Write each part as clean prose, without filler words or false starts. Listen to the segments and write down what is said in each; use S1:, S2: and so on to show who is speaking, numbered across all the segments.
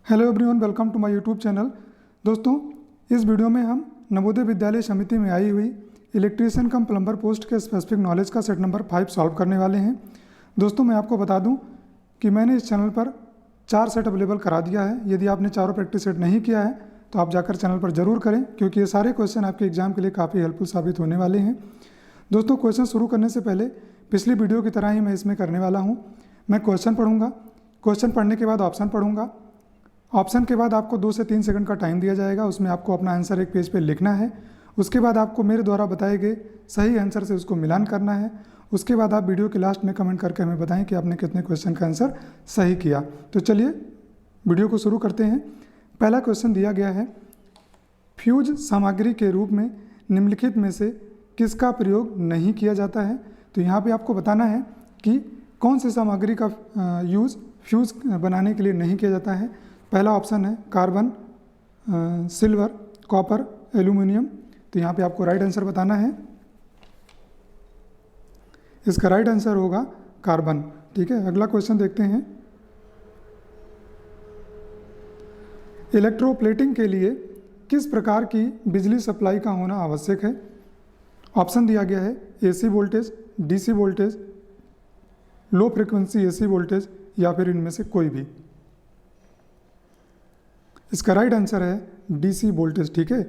S1: Hello everyone, welcome to my YouTube channel. दोस्तों, इस video में हम नवोदय विद्यालय समिति में आई हुई इलेक्ट्रीशियन कम प्लम्बर पोस्ट के स्पेसिफिक नॉलेज का सेट नंबर 5 सॉल्व करने वाले हैं। दोस्तों, मैं आपको बता दूं कि मैंने इस चैनल पर 4 सेट अवेलेबल करा दिया है। यदि आपने चारों प्रैक्टिस सेट नहीं किया है तो आप जाकर चैनल पर ज़रूर करें, क्योंकि ये सारे क्वेश्चन आपके एग्जाम के लिए काफ़ी हेल्पफुल साबित होने वाले हैं। दोस्तों, क्वेश्चन शुरू करने से पहले पिछली वीडियो की तरह ही मैं इसमें करने वाला हूँ। मैं क्वेश्चन पढ़ूंगा, क्वेश्चन पढ़ने के बाद ऑप्शन पढ़ूंगा। ऑप्शन के बाद आपको 2 से 3 सेकंड का टाइम दिया जाएगा, उसमें आपको अपना आंसर एक पेज पे लिखना है। उसके बाद आपको मेरे द्वारा बताए गए सही आंसर से उसको मिलान करना है। उसके बाद आप वीडियो के लास्ट में कमेंट करके हमें बताएं कि आपने कितने क्वेश्चन का आंसर सही किया। तो चलिए वीडियो को शुरू करते हैं। पहला क्वेश्चन दिया गया है, फ्यूज सामग्री के रूप में निम्नलिखित में से किसका प्रयोग नहीं किया जाता है। तो यहाँ पे आपको बताना है कि कौन सी सामग्री का यूज़ फ्यूज बनाने के लिए नहीं किया जाता है। पहला ऑप्शन है कार्बन, सिल्वर, कॉपर, एल्यूमिनियम। तो यहाँ पे आपको राइट आंसर बताना है। इसका राइट आंसर होगा कार्बन। ठीक है, अगला क्वेश्चन देखते हैं। इलेक्ट्रोप्लेटिंग के लिए किस प्रकार की बिजली सप्लाई का होना आवश्यक है। ऑप्शन दिया गया है AC voltage, DC voltage, low frequency AC voltage या फिर इनमें से कोई भी। इसका राइट आंसर है डीसी वोल्टेज। ठीक है,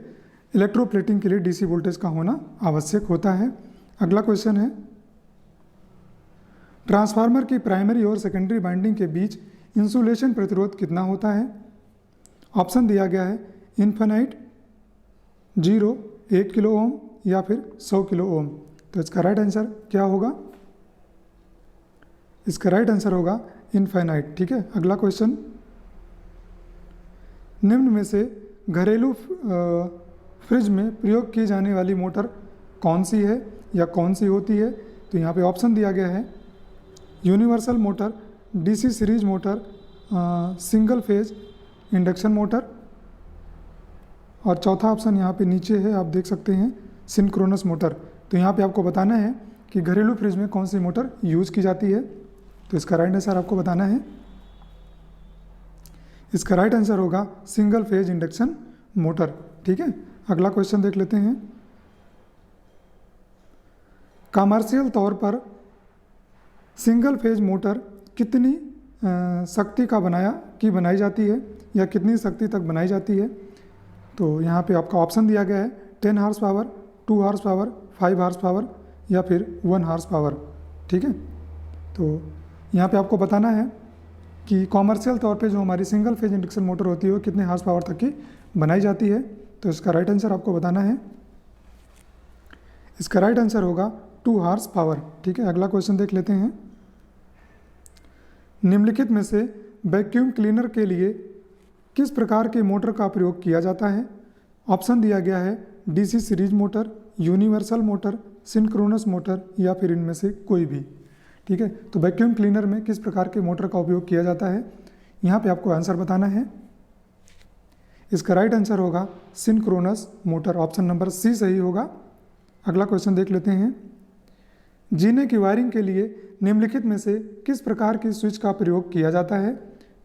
S1: इलेक्ट्रोप्लेटिंग के लिए डीसी वोल्टेज का होना आवश्यक होता है। अगला क्वेश्चन है, ट्रांसफार्मर की प्राइमरी और सेकेंडरी वाइंडिंग के बीच इंसुलेशन प्रतिरोध कितना होता है। ऑप्शन दिया गया है इन्फिनाइट, 0, 1 किलो ओम या फिर 100 किलो ओम। तो इसका राइट आंसर क्या होगा? इसका राइट आंसर होगा इन्फिनाइट। ठीक है, अगला क्वेश्चन, निम्न में से घरेलू फ्रिज में प्रयोग की जाने वाली मोटर कौन सी है या कौन सी होती है। तो यहाँ पे ऑप्शन दिया गया है universal motor, DC series motor, single phase induction motor, और चौथा ऑप्शन यहाँ पे नीचे है, आप देख सकते हैं, सिंक्रोनस मोटर। तो यहाँ पे आपको बताना है कि घरेलू फ्रिज में कौन सी मोटर यूज़ की जाती है। तो इसका राइट आंसर आपको बताना है। इसका राइट आंसर होगा सिंगल फेज इंडक्शन मोटर। ठीक है, अगला क्वेश्चन देख लेते हैं। कमर्शियल तौर पर सिंगल फेज मोटर कितनी शक्ति का बनाई जाती है या कितनी शक्ति तक बनाई जाती है। तो यहाँ पे आपका ऑप्शन दिया गया है 10 horsepower, 2 horsepower, 5 horsepower या फिर 1 हार्स पावर। ठीक है, तो यहाँ पे आपको बताना है कि कॉमर्शियल तौर पे जो हमारी सिंगल फेज इंडक्शन मोटर होती है वो कितने हार्स पावर तक की बनाई जाती है। तो इसका राइट आंसर आपको बताना है। इसका राइट आंसर होगा 2 हार्स पावर। ठीक है, अगला क्वेश्चन देख लेते हैं। निम्नलिखित में से वैक्यूम क्लीनर के लिए किस प्रकार के मोटर का प्रयोग किया जाता है। ऑप्शन दिया गया है DC series motor, universal motor, synchronous motor या फिर इनमें से कोई भी। ठीक है, तो वैक्यूम क्लीनर में किस प्रकार के मोटर का उपयोग किया जाता है, यहाँ पे आपको आंसर बताना है। इसका राइट आंसर होगा synchronous motor. Option number C सही होगा। अगला क्वेश्चन देख लेते हैं। जीने की वायरिंग के लिए निम्नलिखित में से किस प्रकार की स्विच का प्रयोग किया जाता है।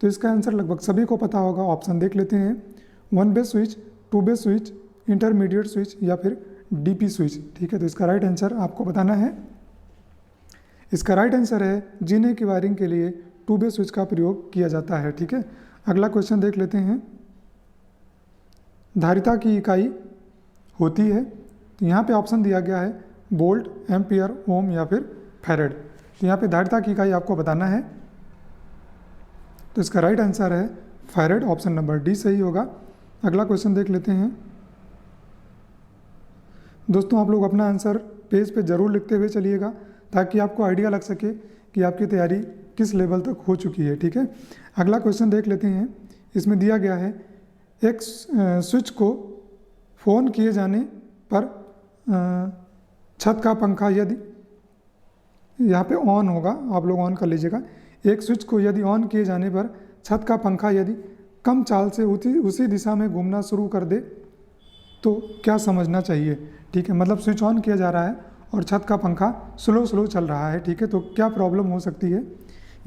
S1: तो इसका आंसर लगभग सभी को पता होगा। ऑप्शन देख लेते हैं, 1 base switch, 2 base switch, intermediate switch या फिर डीपी स्विच। ठीक है, तो इसका राइट आंसर आपको बताना है। इसका राइट आंसर है जीने की वायरिंग के लिए 2 बेस स्विच का प्रयोग किया जाता है। ठीक है, अगला क्वेश्चन देख लेते हैं। धारिता की इकाई होती है। तो यहाँ पे ऑप्शन दिया गया है वोल्ट, एम्पियर, ओम या फिर फैरेड। तो यहाँ पे धारिता की इकाई आपको बताना है। तो इसका राइट आंसर है फैरेड। ऑप्शन नंबर डी सही होगा। अगला क्वेश्चन देख लेते हैं। दोस्तों, आप लोग अपना आंसर पेज पे ज़रूर लिखते हुए चलिएगा, ताकि आपको आइडिया लग सके कि आपकी तैयारी किस लेवल तक हो चुकी है। ठीक है, अगला क्वेश्चन देख लेते हैं। इसमें दिया गया है एक स्विच को फ़ोन किए जाने पर छत का पंखा यदि यहाँ पे ऑन होगा, आप लोग ऑन कर लीजिएगा। एक स्विच को यदि ऑन किए जाने पर छत का पंखा यदि कम चाल से उसी दिशा में घूमना शुरू कर दे तो क्या समझना चाहिए। ठीक है, मतलब स्विच ऑन किया जा रहा है और छत का पंखा स्लो चल रहा है। ठीक है, तो क्या प्रॉब्लम हो सकती है।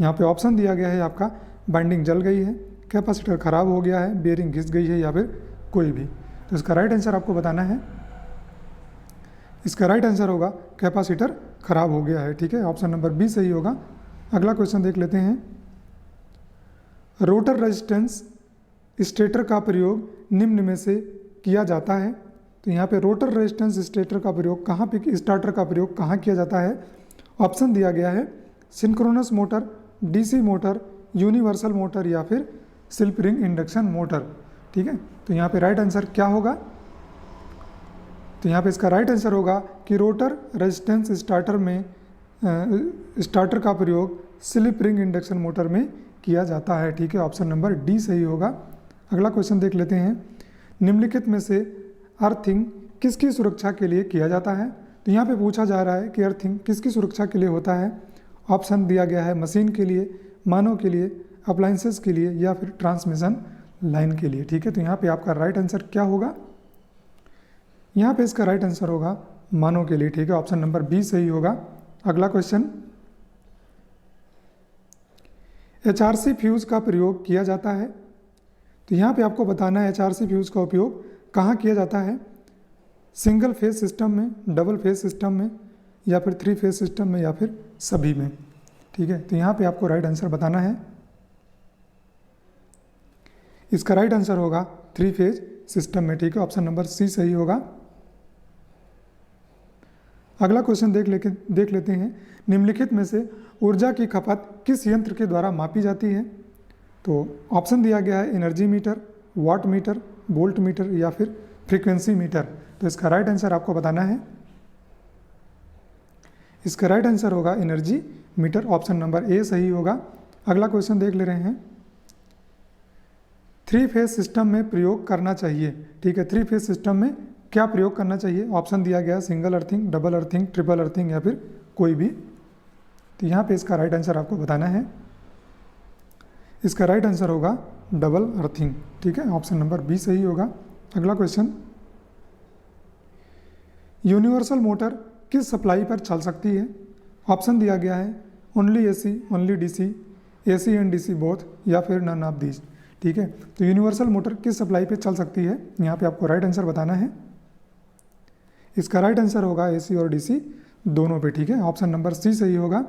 S1: यहाँ पे ऑप्शन दिया गया है आपका बाइंडिंग जल गई है, कैपेसिटर ख़राब हो गया है, बेयरिंग घिस गई है या फिर कोई भी। तो इसका राइट आंसर आपको बताना है। इसका राइट आंसर होगा कैपेसिटर ख़राब हो गया है, ठीक है। ऑप्शन नंबर बी सही होगा। अगला क्वेश्चन देख लेते हैं। रोटर रेजिस्टेंस स्टेटर का प्रयोग निम्न में से किया जाता है। तो यहाँ पे रोटर रेजिस्टेंस स्टेटर का प्रयोग कहाँ पे, स्टार्टर का प्रयोग कहाँ किया जाता है? ऑप्शन दिया गया है synchronous motor, DC motor, universal motor या फिर स्लिप रिंग इंडक्शन मोटर, ठीक है। तो यहाँ पे राइट आंसर क्या होगा? तो यहाँ पे इसका राइट आंसर होगा कि रोटर रेजिस्टेंस स्टार्टर का प्रयोग स्लिप रिंग इंडक्शन मोटर में किया जाता है, ठीक है। ऑप्शन नंबर डी सही होगा। अगला क्वेश्चन देख लेते हैं। निम्नलिखित में से अर्थिंग किसकी सुरक्षा के लिए किया जाता है? तो यहाँ पे पूछा जा रहा है कि अर्थिंग किसकी सुरक्षा के लिए होता है। ऑप्शन दिया गया है मशीन के लिए, मानव के लिए, अप्लायंसेस के लिए या फिर ट्रांसमिशन लाइन के लिए, ठीक है। तो यहाँ पे आपका राइट आंसर क्या होगा? यहाँ पे इसका राइट आंसर होगा मानव के लिए, ठीक है। ऑप्शन नंबर बी सही होगा। अगला क्वेश्चन, एचआरसी फ्यूज का प्रयोग किया जाता है। तो यहाँ पे आपको बताना है एचआरसी फ्यूज का उपयोग कहाँ किया जाता है। सिंगल फेज सिस्टम में, डबल फेज सिस्टम में या फिर 3 फेज सिस्टम में या फिर सभी में, ठीक है। तो यहाँ पे आपको राइट आंसर बताना है। इसका राइट आंसर होगा 3 फेज सिस्टम में, ठीक है। ऑप्शन नंबर सी सही होगा। अगला क्वेश्चन देख लेते हैं। निम्नलिखित में से ऊर्जा की खपत किस यंत्र के द्वारा मापी जाती है? तो ऑप्शन दिया गया है energy meter, wattmeter, voltmeter या फिर फ्रीक्वेंसी मीटर। तो इसका राइट आंसर आपको बताना है। इसका राइट आंसर होगा energy meter. Option number A सही होगा। अगला क्वेश्चन देख ले रहे हैं। 3 फेज सिस्टम में प्रयोग करना चाहिए, ठीक है। 3 फेज सिस्टम में क्या प्रयोग करना चाहिए? ऑप्शन दिया गया single earthing, double earthing, triple earthing या फिर कोई भी। तो यहाँ पे इसका राइट आंसर आपको बताना है। इसका राइट आंसर होगा डबल अर्थिंग, ठीक है। ऑप्शन नंबर बी सही होगा। अगला क्वेश्चन, यूनिवर्सल मोटर किस सप्लाई पर चल सकती है? ऑप्शन दिया गया है only AC, only DC, AC and DC both या फिर नन ऑफ दीज, ठीक है। तो यूनिवर्सल मोटर किस सप्लाई पे चल सकती है? यहाँ पे आपको राइट आंसर बताना है। इसका राइट आंसर होगा एसी और डीसी दोनों पे, ठीक है। ऑप्शन नंबर सी सही होगा।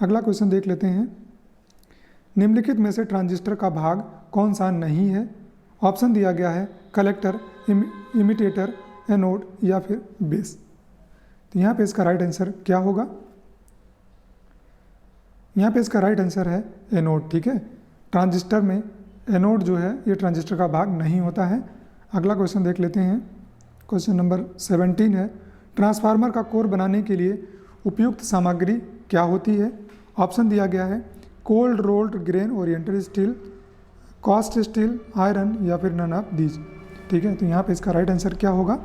S1: अगला क्वेश्चन देख लेते हैं। निम्नलिखित में से ट्रांजिस्टर का भाग कौन सा नहीं है? ऑप्शन दिया गया है कलेक्टर, इमिटेटर, एनोड या फिर बेस। तो यहाँ पे इसका राइट आंसर क्या होगा? यहाँ पे इसका राइट आंसर है एनोड, ठीक है। ट्रांजिस्टर में एनोड जो है ये ट्रांजिस्टर का भाग नहीं होता है। अगला क्वेश्चन देख लेते हैं। क्वेश्चन नंबर 17 है। ट्रांसफार्मर का कोर बनाने के लिए उपयुक्त सामग्री क्या होती है? ऑप्शन दिया गया है cold rolled grain oriented steel, cast steel, iron या फिर नन ऑफ दीज, ठीक है। तो यहाँ पे इसका राइट आंसर क्या होगा?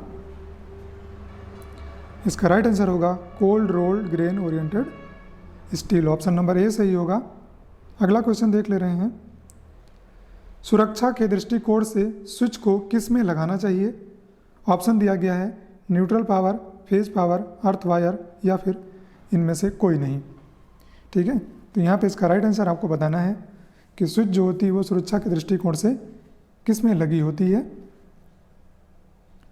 S1: इसका राइट आंसर होगा cold rolled grain oriented steel. Option number A सही होगा। अगला क्वेश्चन देख ले रहे हैं। सुरक्षा के दृष्टिकोण से स्विच को किस में लगाना चाहिए? ऑप्शन दिया गया है neutral power, phase power, earth wire या फिर इनमें से कोई नहीं, ठीक है। तो यहाँ पे इसका राइट आंसर आपको बताना है कि स्विच जो होती है वो सुरक्षा के दृष्टिकोण से किस में लगी होती है।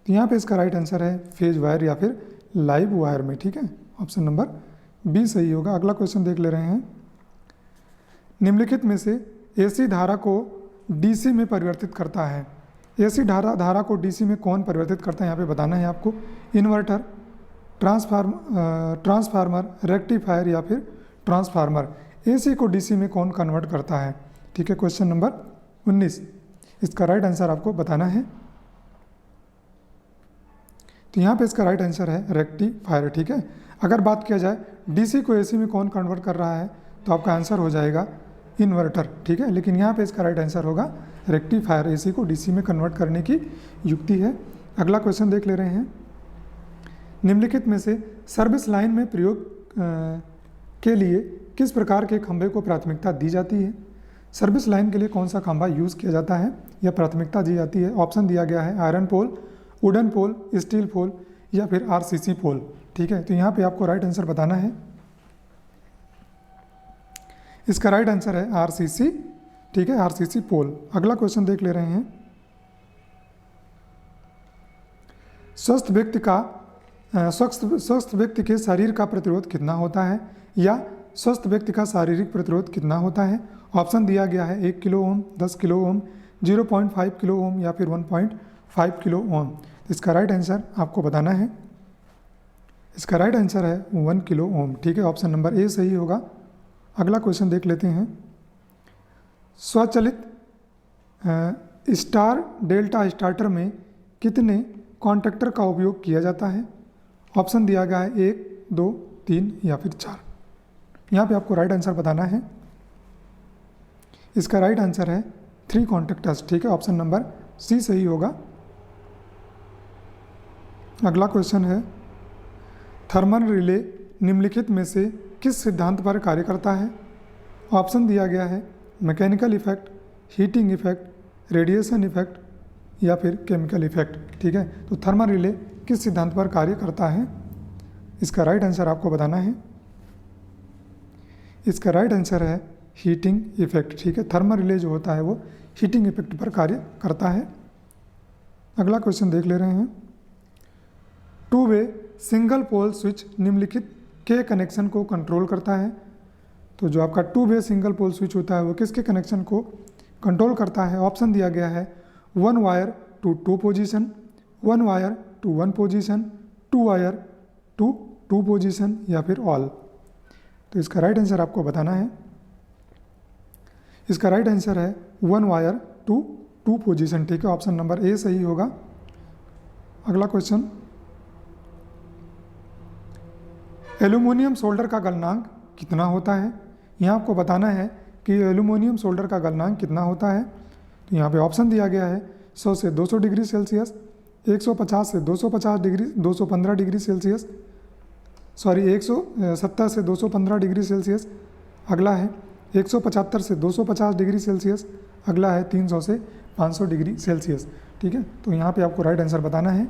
S1: तो यहाँ पे इसका राइट आंसर है फेज वायर या फिर लाइव वायर में, ठीक है। ऑप्शन नंबर बी सही होगा। अगला क्वेश्चन देख ले रहे हैं। निम्नलिखित में से एसी धारा को डीसी में परिवर्तित करता है। एसी धारा को डीसी में कौन परिवर्तित करता है? यहाँ पे बताना है आपको। इन्वर्टर, ट्रांसफार्मर, रेक्टिफायर या फिर ट्रांसफार्मर। एसी को डीसी में कौन कन्वर्ट करता है? ठीक है। क्वेश्चन नंबर 19, इसका राइट आंसर आपको बताना है। तो यहाँ पे इसका राइट आंसर है रेक्टिफायर, ठीक है। अगर बात किया जाए डीसी को एसी में कौन कन्वर्ट कर रहा है तो आपका आंसर हो जाएगा इन्वर्टर, ठीक है। लेकिन यहाँ पे इसका राइट आंसर होगा रेक्टिफायर। एसी को डीसी में कन्वर्ट करने की युक्ति है। अगला क्वेश्चन देख ले रहे हैं। निम्नलिखित में से सर्विस लाइन में प्रयोग के लिए किस प्रकार के खंभे को प्राथमिकता दी जाती है? सर्विस लाइन के लिए कौन सा खंभा यूज़ किया जाता है या प्राथमिकता दी जाती है? ऑप्शन दिया गया है iron pole, wooden pole, steel pole या फिर आरसीसी पोल, ठीक है। तो यहाँ पे आपको राइट आंसर बताना है। इसका राइट आंसर है आरसीसी ठीक है, आरसीसी पोल। अगला क्वेश्चन देख ले रहे हैं। स्वस्थ व्यक्ति के शरीर का प्रतिरोध कितना होता है, या स्वस्थ व्यक्ति का शारीरिक प्रतिरोध कितना होता है। ऑप्शन दिया गया है 1 kilo ohm, 10 kilo ohm, 0.5 kilo ohm या फिर 1.5 किलो ओम। इसका राइट आंसर आपको बताना है। इसका राइट आंसर है 1 किलो ओम। ठीक है, ऑप्शन नंबर ए सही होगा। अगला क्वेश्चन देख लेते हैं। स्वचालित स्टार डेल्टा स्टार्टर में कितने कॉन्टैक्टर का उपयोग किया जाता है। ऑप्शन दिया गया है 1, 2, 3 या फिर 4। यहाँ पे आपको राइट आंसर बताना है। इसका राइट आंसर है 3 कॉन्टैक्टर्स। ठीक है, ऑप्शन नंबर सी सही होगा। अगला क्वेश्चन है, थर्मल रिले निम्नलिखित में से किस सिद्धांत पर कार्य करता है। ऑप्शन दिया गया है mechanical effect, heating effect, radiation effect या फिर केमिकल इफेक्ट। ठीक है, तो थर्मल रिले किस सिद्धांत पर कार्य करता है, इसका राइट आंसर आपको बताना है। इसका राइट आंसर है हीटिंग इफेक्ट। ठीक है, थर्मल रिले जो होता है वो हीटिंग इफेक्ट पर कार्य करता है। अगला क्वेश्चन देख ले रहे हैं। 2 वे सिंगल पोल स्विच निम्नलिखित के कनेक्शन को कंट्रोल करता है। तो जो आपका 2 वे सिंगल पोल स्विच होता है वो किसके कनेक्शन को कंट्रोल करता है। ऑप्शन दिया गया है 1 wire to 2 position, 1 wire to 1 position, 2 wire to 2 position या फिर ऑल। तो इसका राइट आंसर आपको बताना है। इसका राइट आंसर है 1 वायर टू 2 पोजीशन। ठीक है, ऑप्शन नंबर ए सही होगा। अगला क्वेश्चन, एल्यूमिनियम सोल्डर का गलनांक कितना होता है। यहाँ आपको बताना है कि एल्यूमिनियम सोल्डर का गलनांक कितना होता है। तो यहाँ पे ऑप्शन दिया गया है 100 से 200 डिग्री सेल्सियस, 150 से 250 डिग्री 215 डिग्री सेल्सियस, 170 से 215 डिग्री सेल्सियस। अगला है 175 से 250 डिग्री सेल्सियस। अगला है 300 से 500 डिग्री सेल्सियस। ठीक है, तो यहाँ पे आपको राइट आंसर बताना है।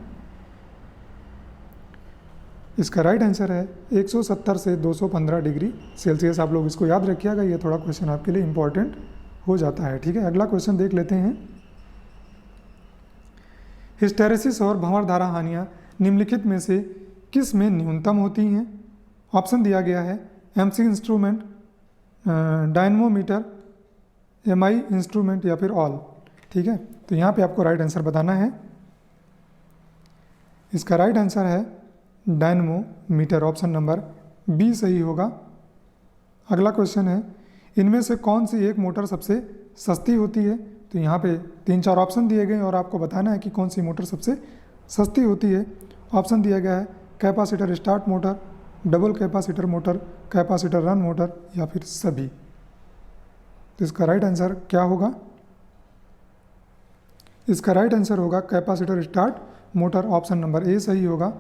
S1: इसका राइट आंसर है 170 से 215 डिग्री सेल्सियस। आप लोग इसको याद रखिएगा, ये थोड़ा क्वेश्चन आपके लिए इंपॉर्टेंट हो जाता है। ठीक है, अगला क्वेश्चन देख लेते हैं। हिस्टेरेसिस और भंवरधारा हानियाँ निम्नलिखित में से किस में न्यूनतम होती हैं। ऑप्शन दिया गया है MC instrument, dynamometer, MI instrument या फिर ऑल। ठीक है, तो यहाँ पे आपको राइट आंसर बताना है। इसका राइट आंसर है डायनमोमीटर। ऑप्शन नंबर बी सही होगा। अगला क्वेश्चन है, इनमें से कौन सी एक मोटर सबसे सस्ती होती है। तो यहाँ पे 3-4 ऑप्शन दिए गए और आपको बताना है कि कौन सी मोटर सबसे सस्ती होती है। ऑप्शन दिया गया है capacitor start motor, double capacitor motor, capacitor run motor या फिर सभी। तो इसका राइट आंसर क्या होगा। इसका राइट आंसर होगा capacitor start motor. Option number A सही होगा।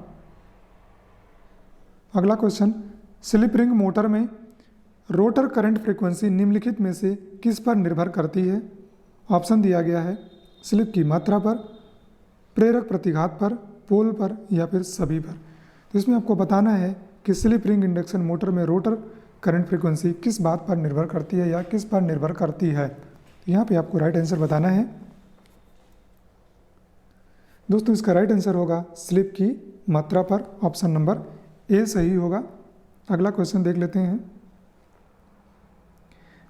S1: अगला क्वेश्चन, स्लिप रिंग मोटर में रोटर करंट फ्रीक्वेंसी निम्नलिखित में से किस पर निर्भर करती है। ऑप्शन दिया गया है स्लिप की मात्रा पर, प्रेरक प्रतिघात पर, पोल पर या फिर सभी पर। तो इसमें आपको बताना है कि स्लिप रिंग इंडक्शन मोटर में रोटर करंट फ्रीक्वेंसी किस बात पर निर्भर करती है या किस पर निर्भर करती है। यहाँ पे आपको राइट आंसर बताना है। दोस्तों इसका राइट आंसर होगा स्लिप की मात्रा पर। ऑप्शन नंबर ए सही होगा। अगला क्वेश्चन देख लेते हैं।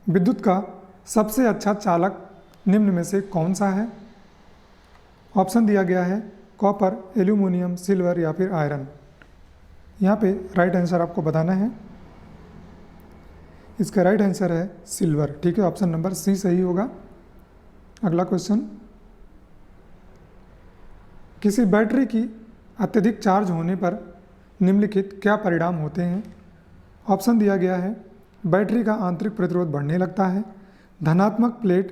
S1: विद्युत का सबसे अच्छा चालक निम्न में से कौन सा है। ऑप्शन दिया गया है कॉपर, एल्यूमिनियम, सिल्वर या फिर आयरन। यहाँ पे राइट आंसर आपको बताना है। इसका राइट आंसर है सिल्वर। ठीक है, ऑप्शन नंबर सी सही होगा। अगला क्वेश्चन, किसी बैटरी की अत्यधिक चार्ज होने पर निम्नलिखित क्या परिणाम होते हैं। ऑप्शन दिया गया है बैटरी का आंतरिक प्रतिरोध बढ़ने लगता है, धनात्मक प्लेट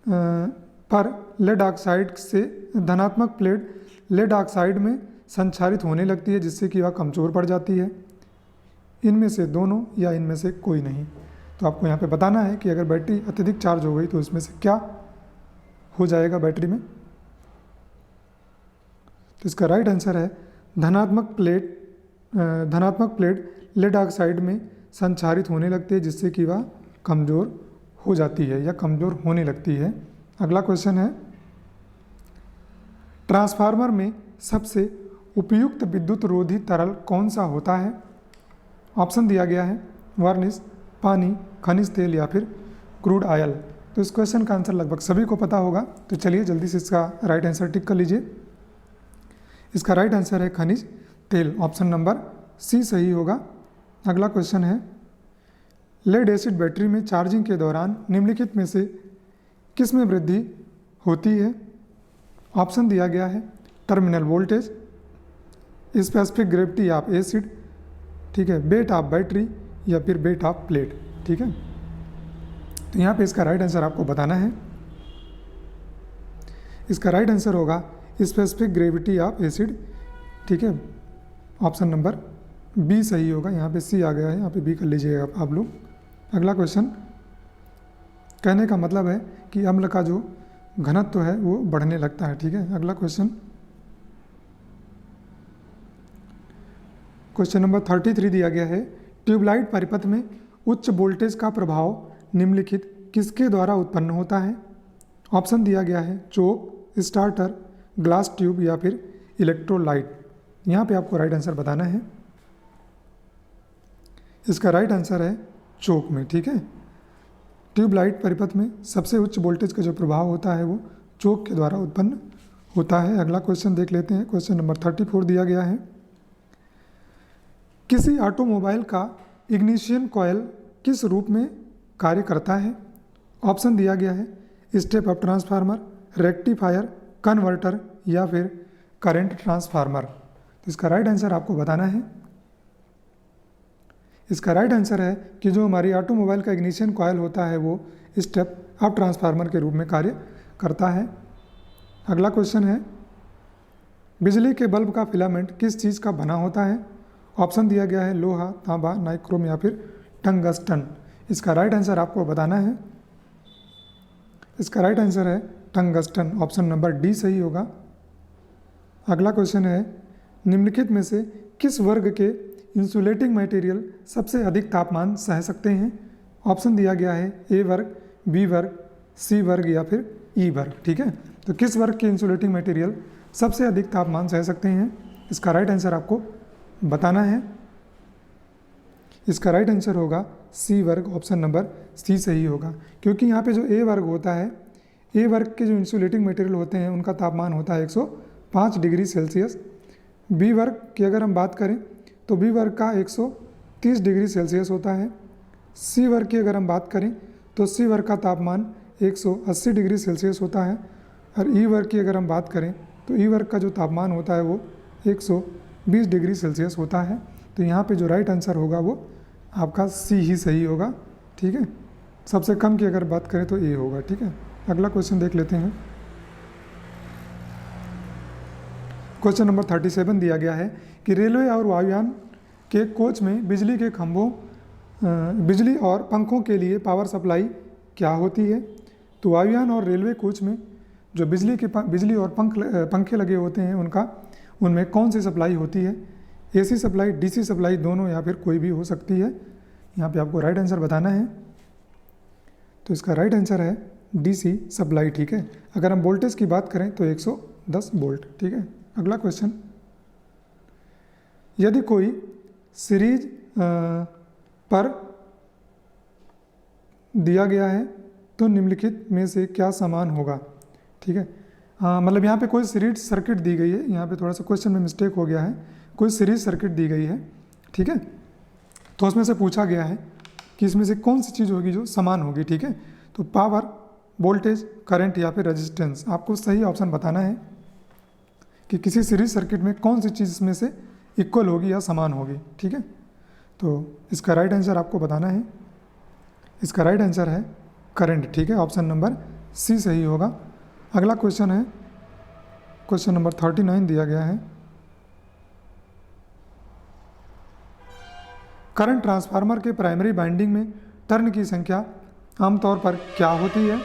S1: पर लेड ऑक्साइड से धनात्मक प्लेट लेड ऑक्साइड में संचारित होने लगती है जिससे कि वह कमज़ोर पड़ जाती है, इनमें से दोनों या इनमें से कोई नहीं। तो आपको यहाँ पे बताना है कि अगर बैटरी अत्यधिक चार्ज हो गई तो इसमें से क्या हो जाएगा बैटरी में। तो इसका राइट आंसर है धनात्मक प्लेट लेड ऑक्साइड में संचारित होने लगती है जिससे कि वह कमज़ोर हो जाती है या कमज़ोर होने लगती है। अगला क्वेश्चन है, ट्रांसफार्मर में सबसे उपयुक्त विद्युत रोधी तरल कौन सा होता है? ऑप्शन दिया गया है वार्निश, पानी, खनिज तेल या फिर क्रूड ऑयल। तो इस क्वेश्चन का आंसर लगभग सभी को पता होगा, तो चलिए जल्दी से इसका राइट आंसर टिक कर लीजिए। इसका राइट आंसर है खनिज तेल, ऑप्शन नंबर सी सही होगा। अगला क्वेश्चन है, लेड एसिड बैटरी में चार्जिंग के दौरान निम्नलिखित में से किस में वृद्धि होती है? ऑप्शन दिया गया है terminal voltage, specific gravity of acid, ठीक है, वेट ऑफ बैटरी या फिर वेट ऑफ प्लेट। ठीक है, तो यहाँ पे इसका राइट आंसर आपको बताना है। इसका राइट आंसर होगा स्पेसिफिक ग्रेविटी ऑफ एसिड। ठीक है, ऑप्शन नंबर बी सही होगा। यहाँ पे सी आ गया है, यहाँ पे बी कर लीजिएगा आप लोग। अगला क्वेश्चन, कहने का मतलब है कि अम्ल का जो घनत्व है वो बढ़ने लगता है। ठीक है, अगला क्वेश्चन, क्वेश्चन नंबर 33 दिया गया है, ट्यूबलाइट परिपथ में उच्च वोल्टेज का प्रभाव निम्नलिखित किसके द्वारा उत्पन्न होता है? ऑप्शन दिया गया है चोक, स्टार्टर, ग्लास ट्यूब या फिर इलेक्ट्रोलाइट। यहाँ पे आपको राइट आंसर बताना है। इसका राइट आंसर है चोक में। ठीक है, ट्यूबलाइट परिपथ में सबसे उच्च वोल्टेज का जो प्रभाव होता है वो चोक के द्वारा उत्पन्न होता है। अगला क्वेश्चन देख लेते हैं। क्वेश्चन नंबर 34 दिया गया है, किसी ऑटोमोबाइल का इग्निशन कॉयल किस रूप में कार्य करता है? ऑप्शन दिया गया है step up transformer, rectifier, converter या फिर करंट ट्रांसफार्मर। तो इसका राइट आंसर आपको बताना है। इसका राइट आंसर है कि जो हमारी ऑटोमोबाइल का इग्निशन कॉयल होता है वो स्टेप अप ट्रांसफार्मर के रूप में कार्य करता है। अगला क्वेश्चन है, बिजली के बल्ब का फिलामेंट किस चीज़ का बना होता है? ऑप्शन दिया गया है लोहा, तांबा, नाइक्रोम या फिर टंगस्टन। इसका राइट आंसर आपको बताना है। इसका राइट आंसर है टंगस्टन, ऑप्शन नंबर डी सही होगा। अगला क्वेश्चन है, निम्नलिखित में से किस वर्ग के इंसुलेटिंग मटेरियल सबसे अधिक तापमान सह सकते हैं? ऑप्शन दिया गया है ए वर्ग, बी वर्ग, सी वर्ग या फिर ई वर्ग। ठीक है, तो किस वर्ग के इंसुलेटिंग मटेरियल सबसे अधिक तापमान सह सकते हैं? इसका राइट आंसर आपको बताना है। इसका राइट आंसर होगा सी वर्ग, ऑप्शन नंबर सी सही होगा। क्योंकि यहाँ पे जो ए वर्ग होता है, ए वर्ग के जो इंसुलेटिंग मटेरियल होते हैं उनका तापमान होता है 105 डिग्री सेल्सियस। बी वर्ग की अगर हम बात करें तो बी वर्ग का 130 डिग्री सेल्सियस होता है। सी वर्ग की अगर हम बात करें तो सी वर्ग का तापमान 180 डिग्री सेल्सियस होता है। और ई वर्ग की अगर हम बात करें तो ई वर्ग का जो तापमान होता है वो 120 डिग्री सेल्सियस होता है। तो यहाँ पे जो राइट आंसर होगा वो आपका सी ही सही होगा। ठीक है, सबसे कम की अगर बात करें तो ए होगा। ठीक है, अगला क्वेश्चन देख लेते हैं। क्वेश्चन नंबर 37 दिया गया है कि रेलवे और वायुयान के कोच में बिजली के खंभों, बिजली और पंखों के लिए पावर सप्लाई क्या होती है? तो वायुयान और रेलवे कोच में जो बिजली और पंखे लगे होते हैं उनमें कौन सी सप्लाई होती है? एसी सप्लाई, डीसी सप्लाई, दोनों या फिर कोई भी हो सकती है। यहाँ पे आपको राइट आंसर बताना है। तो इसका राइट आंसर है डीसी सप्लाई। ठीक है, अगर हम वोल्टेज की बात करें तो 110 वोल्ट। ठीक है, अगला क्वेश्चन, यदि कोई सीरीज पर दिया गया है तो निम्नलिखित में से क्या समान होगा? ठीक है, मतलब यहाँ पे कोई सीरीज सर्किट दी गई है। यहाँ पे थोड़ा सा क्वेश्चन में मिस्टेक हो गया है। कोई सीरीज सर्किट दी गई है, ठीक है, तो उसमें से पूछा गया है कि इसमें से कौन सी चीज़ होगी जो समान होगी। ठीक है, तो पावर, वोल्टेज, करंट या फिर रेजिस्टेंस। आपको सही ऑप्शन बताना है कि किसी सीरीज सर्किट में कौन सी चीज़ इसमें से इक्वल होगी या समान होगी। ठीक है, तो इसका राइट आंसर आपको बताना है। इसका राइट आंसर है करंट। ठीक है, ऑप्शन नंबर सी सही होगा। अगला क्वेश्चन है, क्वेश्चन नंबर 39 दिया गया है, करंट ट्रांसफार्मर के प्राइमरी वाइंडिंग में टर्न की संख्या आमतौर पर क्या होती है?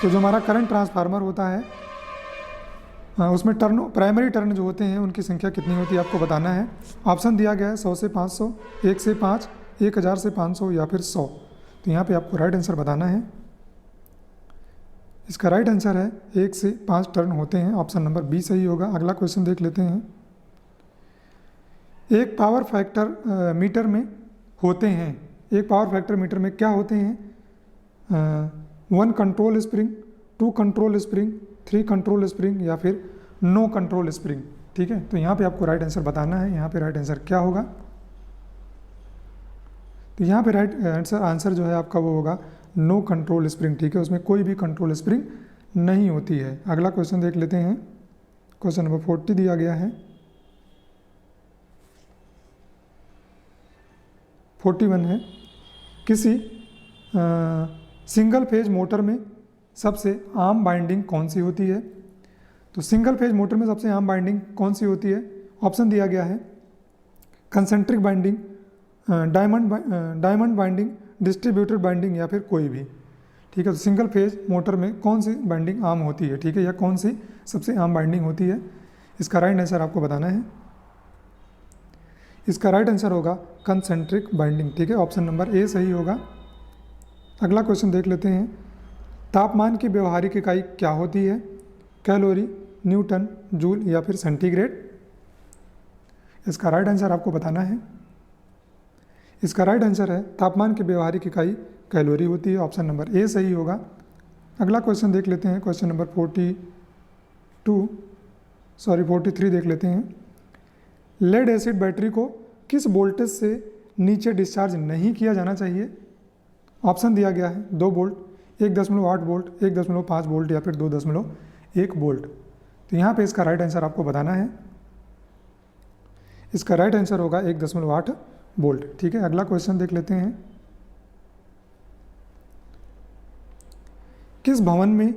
S1: तो जो हमारा करंट ट्रांसफार्मर होता है उसमें प्राइमरी टर्न जो होते हैं उनकी संख्या कितनी होती है आपको बताना है। ऑप्शन दिया गया है 100 से 500, 1 से 5, 1000 से 500 या फिर 100। तो यहाँ पे आपको राइट आंसर बताना है। इसका राइट आंसर है 1 से 5 टर्न होते हैं, ऑप्शन नंबर बी सही होगा। अगला क्वेश्चन देख लेते हैं। एक पावर फैक्टर मीटर में होते हैं, एक पावर फैक्टर मीटर में क्या होते हैं? 1 control spring, 2 control spring, 3 control spring या फिर नो कंट्रोल स्प्रिंग। ठीक है, तो यहाँ पे आपको राइट आंसर बताना है। यहाँ पे राइट आंसर क्या होगा? तो यहाँ पे राइट आंसर जो है आपका वो होगा नो कंट्रोल स्प्रिंग। ठीक है, उसमें कोई भी कंट्रोल स्प्रिंग नहीं होती है। अगला क्वेश्चन देख लेते हैं। क्वेश्चन नंबर 40 दिया गया है। 41 है, किसी सिंगल फेज मोटर में सबसे आम बाइंडिंग कौन सी होती है? तो सिंगल फेज मोटर में सबसे आम बाइंडिंग कौन सी होती है? ऑप्शन दिया गया है concentric binding, diamond binding, distributed binding या फिर कोई भी। ठीक है, तो सिंगल फेज मोटर में कौन सी बाइंडिंग आम होती है? ठीक है, या कौन सी सबसे आम बाइंडिंग होती है? इसका राइट आंसर आपको बताना है। इसका राइट आंसर होगा कंसेंट्रिक बाइंडिंग। ठीक है, ऑप्शन नंबर ए सही होगा। अगला क्वेश्चन देख लेते हैं। तापमान की व्यवहारिक इकाई क्या होती है? कैलोरी, न्यूटन, जूल या फिर सेंटीग्रेड? इसका राइट आंसर आपको बताना है। इसका राइट आंसर है तापमान की व्यवहारिक इकाई कैलोरी होती है, ऑप्शन नंबर ए सही होगा। अगला क्वेश्चन देख लेते हैं। क्वेश्चन नंबर 43 देख लेते हैं। लेड एसिड बैटरी को किस वोल्टेज से नीचे डिस्चार्ज नहीं किया जाना चाहिए? ऑप्शन दिया गया है 2 वोल्ट, 1.8 वोल्ट, 1.5 वोल्ट या फिर 2.1 वोल्ट। तो यहाँ पे इसका राइट आंसर आपको बताना है। इसका राइट आंसर होगा 1.8 वोल्ट। ठीक है, अगला क्वेश्चन देख लेते हैं। किस भवन में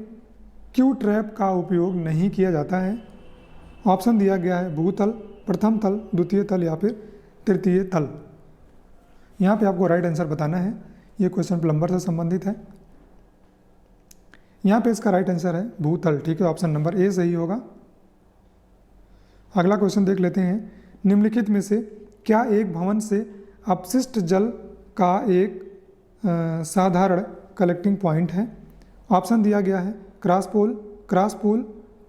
S1: क्यू ट्रैप का उपयोग नहीं किया जाता है? ऑप्शन दिया गया है भूतल, प्रथम तल, द्वितीय तल या फिर तृतीय तल। यहाँ पे आपको राइट आंसर बताना है। ये क्वेश्चन प्लम्बर से संबंधित है। यहाँ पे इसका राइट आंसर है भूतल। ठीक है, ऑप्शन नंबर ए सही होगा। अगला क्वेश्चन देख लेते हैं। निम्नलिखित में से क्या एक भवन से अपशिष्ट जल का एक साधारण कलेक्टिंग पॉइंट है? ऑप्शन दिया गया है cross pool,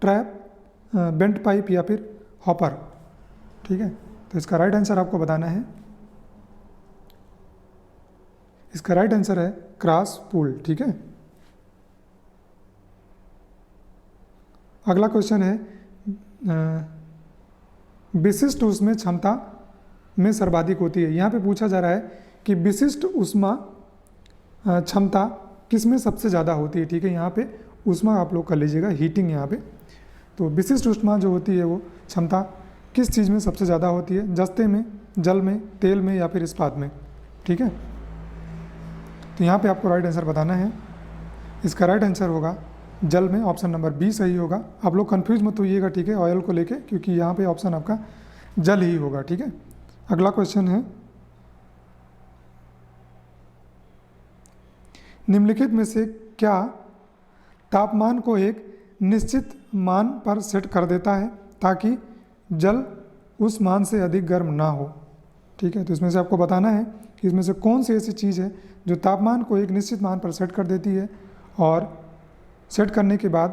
S1: trap, bent pipe या फिर हॉपर। ठीक है, तो इसका राइट आंसर आपको बताना है। इसका राइट आंसर है क्रॉस पूल। ठीक है, अगला क्वेश्चन है विशिष्ट ऊष्मा क्षमता में सर्वाधिक होती है। यहाँ पे पूछा जा रहा है कि विशिष्ट ऊष्मा क्षमता किस में सबसे ज़्यादा होती है? ठीक है, यहाँ पे ऊष्मा आप लोग कर लीजिएगा, हीटिंग यहाँ पे। तो विशिष्ट ऊष्मा जो होती है वो क्षमता किस चीज़ में सबसे ज़्यादा होती है? जस्ते में, जल में, तेल में या फिर इस्पात में? ठीक है, तो यहाँ पे आपको राइट आंसर बताना है। इसका राइट आंसर होगा जल में, ऑप्शन नंबर बी सही होगा। आप लोग कंफ्यूज मत होइएगा, ठीक है, ऑयल को लेके, क्योंकि यहाँ पे ऑप्शन आपका जल ही होगा। ठीक है, अगला क्वेश्चन है निम्नलिखित में से क्या तापमान को एक निश्चित मान पर सेट कर देता है ताकि जल उस मान से अधिक गर्म ना हो? ठीक है, तो इसमें से आपको बताना है कि इसमें से कौन सी ऐसी चीज़ है जो तापमान को एक निश्चित मान पर सेट कर देती है और सेट करने के बाद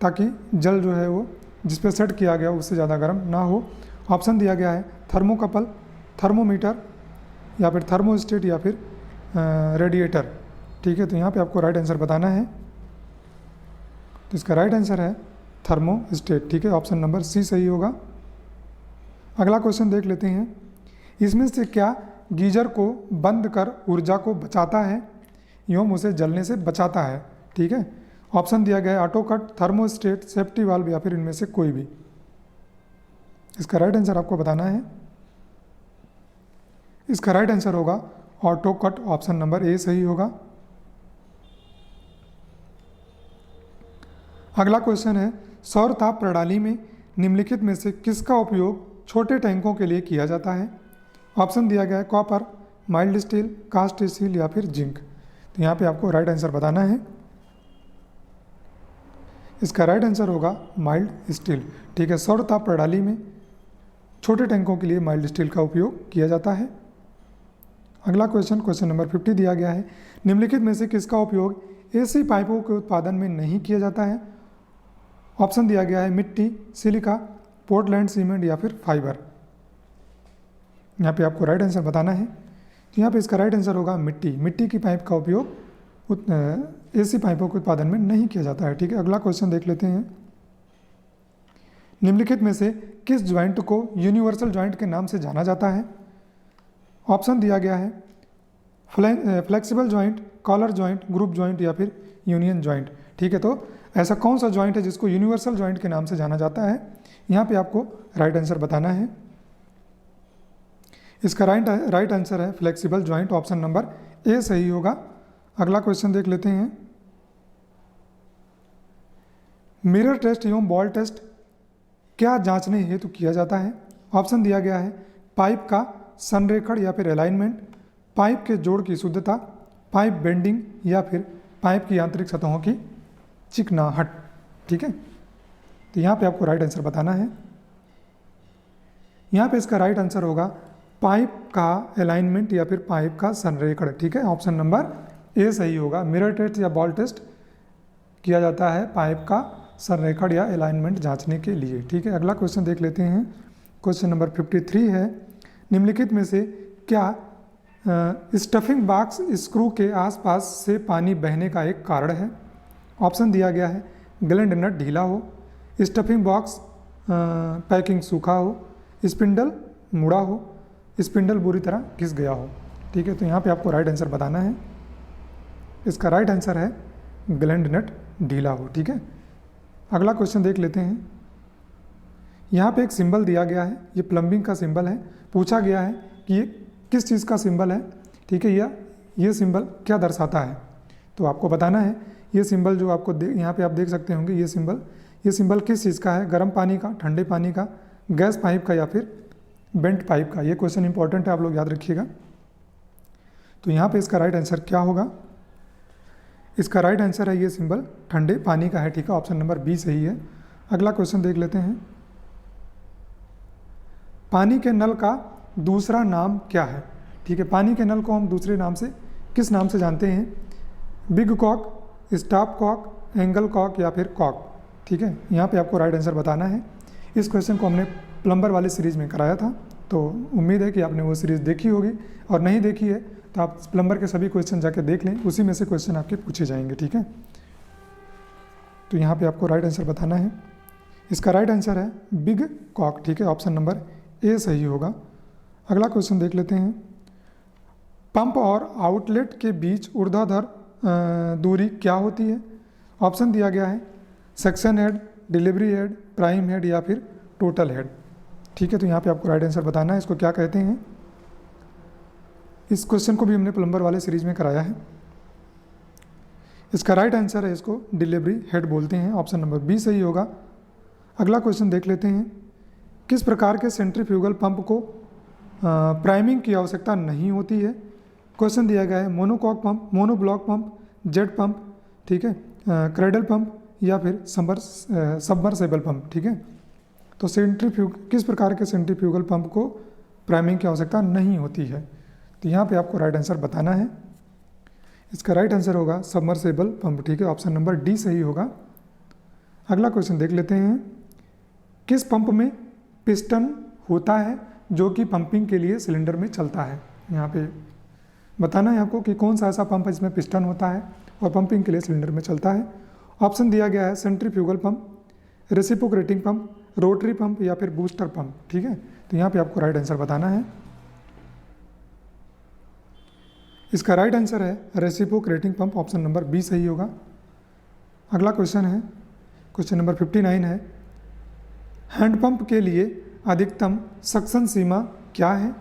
S1: ताकि जल जो है वो जिस पर सेट किया गया उससे ज़्यादा गर्म ना हो। ऑप्शन दिया गया है थर्मोकपल, थर्मोमीटर या फिर थर्मोस्टेट या फिर रेडिएटर। ठीक है, तो यहाँ पे आपको राइट आंसर बताना है। तो इसका राइट आंसर है थर्मोस्टेट। ठीक है, ऑप्शन नंबर सी सही होगा। अगला क्वेश्चन देख लेते हैं। इसमें से क्या गीजर को बंद कर ऊर्जा को बचाता है एवं उसे जलने से बचाता है? ठीक है, ऑप्शन दिया गया है auto cut, thermostat, safety valve या फिर इनमें से कोई भी। इसका राइट आंसर आपको बताना है। इसका राइट आंसर होगा auto cut, option number A सही होगा। अगला क्वेश्चन है सौर ताप प्रणाली में निम्नलिखित में से किसका उपयोग छोटे टैंकों के लिए किया जाता है? ऑप्शन दिया गया है copper, mild steel, cast steel या फिर जिंक। तो यहाँ पे आपको राइट आंसर बताना है। इसका राइट आंसर होगा माइल्ड स्टील। ठीक है, सौर ताप प्रणाली में छोटे टैंकों के लिए माइल्ड स्टील का उपयोग किया जाता है। अगला क्वेश्चन, क्वेश्चन नंबर 50 दिया गया है, निम्नलिखित में से किसका उपयोग एसी पाइपों के उत्पादन में नहीं किया जाता है? ऑप्शन दिया गया है मिट्टी, सिलिका, पोर्टलैंड सीमेंट या फिर फाइबर। यहाँ पे आपको राइट आंसर बताना है। तो यहाँ पे इसका राइट आंसर होगा मिट्टी। मिट्टी की पाइप का उपयोग एसी पाइपों के उत्पादन में नहीं किया जाता है। ठीक है, अगला क्वेश्चन देख लेते हैं। निम्नलिखित में से किस ज्वाइंट को यूनिवर्सल ज्वाइंट के नाम से जाना जाता है? ऑप्शन दिया गया है flexible joint, collar joint, group joint या फिर यूनियन ज्वाइंट। ठीक है, तो ऐसा कौन सा ज्वाइंट है जिसको यूनिवर्सल ज्वाइंट के नाम से जाना जाता है? यहाँ पे आपको राइट आंसर बताना है। इसका राइट आंसर है flexible joint, option number A सही होगा। अगला क्वेश्चन देख लेते हैं। मिरर टेस्ट एवं बॉल टेस्ट क्या जांचने हेतु किया जाता है? ऑप्शन दिया गया है पाइप का संरेखण या फिर अलाइनमेंट, पाइप के जोड़ की शुद्धता, पाइप बेंडिंग या फिर पाइप की आंतरिक सतहों की चिकनाहट। ठीक है, तो यहाँ पे आपको राइट आंसर बताना है। यहाँ पे इसका राइट आंसर होगा पाइप का अलाइनमेंट या फिर पाइप का संरेखण। ठीक है, ऑप्शन नंबर ए सही होगा। मिरर टेस्ट या बॉल टेस्ट किया जाता है पाइप का संरेखण या अलाइनमेंट जांचने के लिए। ठीक है, अगला क्वेश्चन देख लेते हैं। क्वेश्चन नंबर 53 है, निम्नलिखित में से क्या स्टफिंग बॉक्स स्क्रू के आसपास से पानी बहने का एक कारण है? ऑप्शन दिया गया है ग्लैंड नट ढीला हो, स्टफिंग बॉक्स पैकिंग सूखा हो, स्पिंडल मुड़ा हो, स्पिंडल बुरी तरह घिस गया हो। ठीक है, तो यहाँ पे आपको राइट आंसर बताना है। इसका राइट आंसर है ग्लैंड नट ढीला हो। ठीक है, अगला क्वेश्चन देख लेते हैं। यहाँ पे एक सिंबल दिया गया है, ये प्लम्बिंग का सिंबल है। पूछा गया है कि ये किस चीज़ का सिंबल है? ठीक है, ये सिंबल क्या दर्शाता है? तो आपको बताना है। ये सिंबल जो आपको यहाँ पे आप देख सकते होंगे, ये सिंबल किस चीज़ का है? गर्म पानी का, ठंडे पानी का, गैस पाइप का या फिर बेंट पाइप का? ये क्वेश्चन इंपॉर्टेंट है, आप लोग याद रखिएगा। तो यहाँ पे इसका राइट आंसर क्या होगा? इसका राइट आंसर है ये सिंबल ठंडे पानी का है। ठीक है, ऑप्शन नंबर बी सही है। अगला क्वेश्चन देख लेते हैं। पानी के नल का दूसरा नाम क्या है? ठीक है, पानी के नल को हम दूसरे नाम से किस नाम से जानते हैं? Big cock, stop cock, angle cock या फिर कॉक? ठीक है, यहाँ पे आपको राइट आंसर बताना है। इस क्वेश्चन को हमने प्लम्बर वाली सीरीज़ में कराया था, तो उम्मीद है कि आपने वो सीरीज़ देखी होगी, और नहीं देखी है तो आप प्लम्बर के सभी क्वेश्चन जाके देख लें, उसी में से क्वेश्चन आपके पूछे जाएंगे। ठीक है, तो यहाँ पे आपको राइट आंसर बताना है। इसका राइट आंसर है बिग कॉक। ठीक है, ऑप्शन नंबर ए सही होगा। अगला क्वेश्चन देख लेते हैं। पंप और आउटलेट के बीच ऊर्ध्वाधर दूरी क्या होती है? ऑप्शन दिया गया है section head, delivery head, prime head या फिर टोटल हेड। ठीक है, तो यहाँ पे आपको राइट आंसर बताना है, इसको क्या कहते हैं। इस क्वेश्चन को भी हमने प्लम्बर वाले सीरीज में कराया है। इसका राइट आंसर है, इसको डिलीवरी हेड बोलते हैं, ऑप्शन नंबर बी सही होगा। अगला क्वेश्चन देख लेते हैं। किस प्रकार के सेंट्रीफ्यूगल पंप को प्राइमिंग की आवश्यकता नहीं होती है? क्वेश्चन दिया गया है monocoque pump, monoblock pump, jet pump, ठीक है, क्रेडल पंप या फिर सबमर्सिबल पंप। ठीक है, तो किस प्रकार के सेंट्रीफ्यूगल पंप को प्राइमिंग की आवश्यकता नहीं होती है? तो यहाँ पे आपको राइट आंसर बताना है। इसका राइट आंसर होगा सबमर्सिबल पंप। ठीक है, ऑप्शन नंबर डी सही होगा। अगला क्वेश्चन देख लेते हैं। किस पंप में पिस्टन होता है जो कि पंपिंग के लिए सिलेंडर में चलता है? यहाँ पे बताना है आपको कि कौन सा ऐसा पंप है जिसमें पिस्टन होता है और पंपिंग के लिए सिलेंडर में चलता है। ऑप्शन दिया गया है centrifugal pump, reciprocating pump, rotary pump या फिर बूस्टर पंप। ठीक है, तो यहाँ पे आपको राइट आंसर बताना है। इसका राइट आंसर है reciprocating pump, option number B सही होगा। अगला क्वेश्चन है, क्वेश्चन नंबर 59 है। हैंडपंप के लिए अधिकतम सक्शन सीमा क्या है?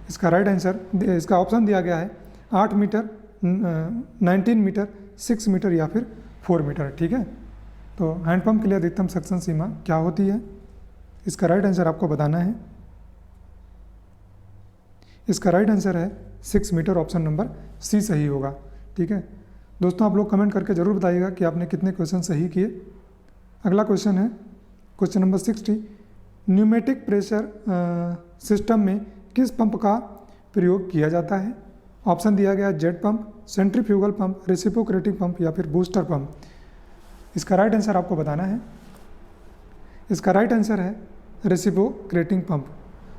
S1: इसका राइट आंसर, इसका ऑप्शन दिया गया है 8 मीटर, 19 मीटर, 6 मीटर या फिर 4 मीटर। ठीक है, तो हैंडपंप के लिए अधिकतम सक्शन सीमा क्या होती है? इसका राइट आंसर आपको बताना है। इसका राइट आंसर है 6 मीटर, ऑप्शन नंबर सी सही होगा। ठीक है दोस्तों, आप लोग कमेंट करके ज़रूर बताइएगा कि आपने कितने क्वेश्चन सही किए। अगला क्वेश्चन है question number 60। Pneumatic pressure system में किस पंप का प्रयोग किया जाता है? ऑप्शन दिया गया jet pump, centrifugal pump, reciprocating pump या फिर बूस्टर पंप। इसका राइट आंसर आपको बताना है। इसका राइट आंसर है रेसिप्रोकेटिंग पंप।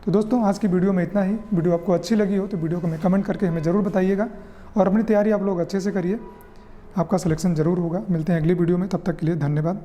S1: तो दोस्तों आज की वीडियो में इतना ही। वीडियो आपको अच्छी लगी हो तो वीडियो को हमें कमेंट करके हमें ज़रूर बताइएगा और अपनी तैयारी आप लोग अच्छे से करिए, आपका सिलेक्शन ज़रूर होगा। मिलते हैं अगली वीडियो में, तब तक के लिए धन्यवाद।